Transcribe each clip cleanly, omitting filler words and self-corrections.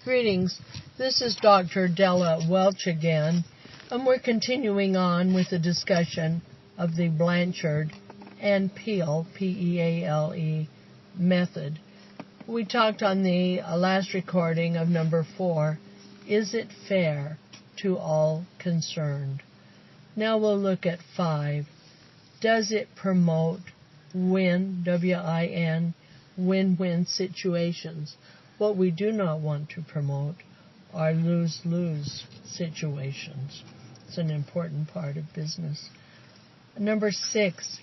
Greetings, this is Dr. Della Welch again, and we're continuing on with the discussion of the Blanchard and Peale, P-E-A-L-E, method. We talked on the last recording of number 4, is it fair to all concerned? Now we'll look at 5, does it promote win, W-I-N, win-win situations? What we do not want to promote are lose-lose situations. It's an important part of business. Number 6,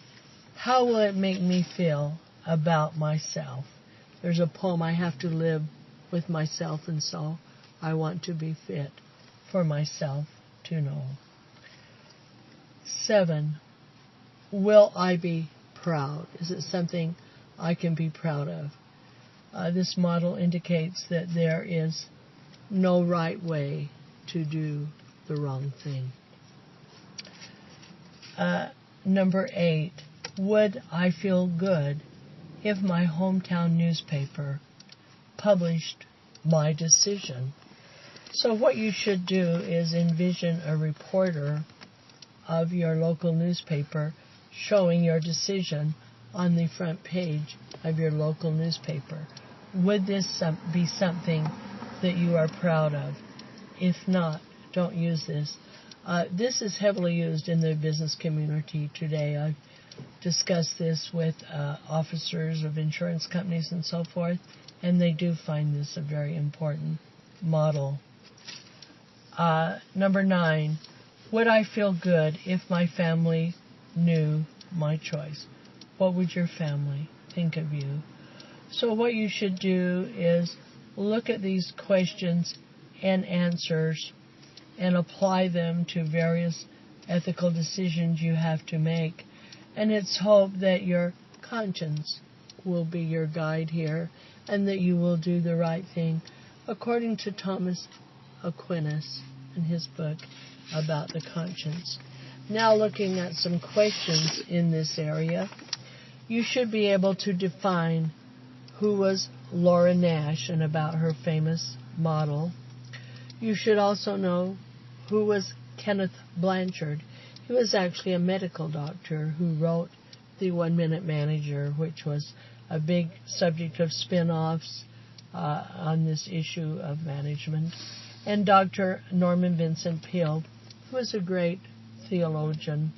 how will it make me feel about myself? There's a poem, I have to live with myself, and so I want to be fit for myself to know. 7, will I be proud? Is it something I can be proud of? This model indicates that there is no right way to do the wrong thing. Number 8, would I feel good if my hometown newspaper published my decision? So what you should do is envision a reporter of your local newspaper showing your decision on the front page of your local newspaper. Would this be something that you are proud of? If not, don't use this. This is heavily used in the business community today. I've discussed this with officers of insurance companies and so forth, and they do find this a very important model. Number 9, would I feel good if my family knew my choice? What would your family think of you? So what you should do is look at these questions and answers and apply them to various ethical decisions you have to make. And it's hoped that your conscience will be your guide here and that you will do the right thing according to Thomas Aquinas in his book about the conscience. Now looking at some questions in this area, you should be able to define who was Laura Nash and about her famous model. You should also know who was Kenneth Blanchard. He was actually a medical doctor who wrote the 1-Minute Manager, which was a big subject of spin-offs on this issue of management. And Dr. Norman Vincent Peale, who was a great theologian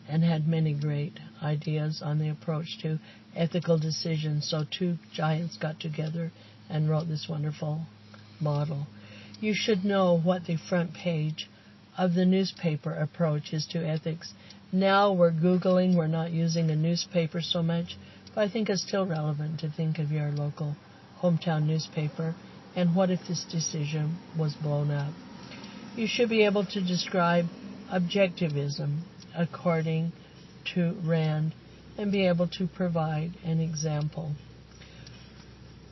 and had many great ideas on the approach to ethical decisions. So two giants got together and wrote this wonderful model. You should know what the front page of the newspaper approach is to ethics. Now we're Googling, we're not using a newspaper so much, but I think it's still relevant to think of your local hometown newspaper and what if this decision was blown up. You should be able to describe objectivism according to Rand and be able to provide an example.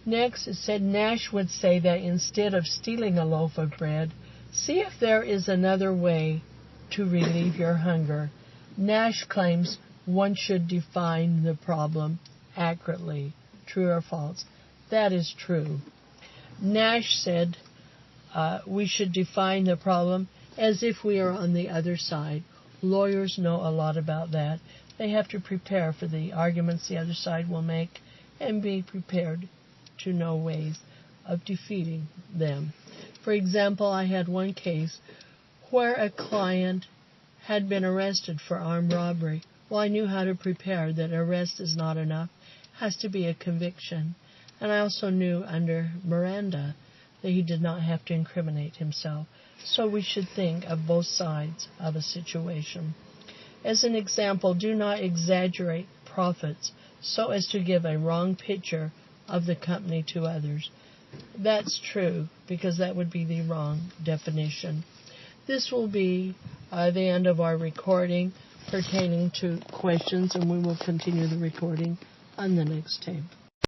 Next, it said Nash would say that instead of stealing a loaf of bread, see if there is another way to relieve your hunger. Nash claims one should define the problem accurately. True or false? That is true. Nash said we should define the problem as if we are on the other side. Lawyers know a lot about that. They have to prepare for the arguments the other side will make and be prepared to know ways of defeating them. For example, I had one case where a client had been arrested for armed robbery. Well, I knew how to prepare that arrest is not enough. It has to be a conviction. And I also knew under Miranda that he did not have to incriminate himself. So we should think of both sides of a situation. As an example, do not exaggerate profits so as to give a wrong picture of the company to others. That's true, because that would be the wrong definition. This will be the end of our recording pertaining to questions, and we will continue the recording on the next tape.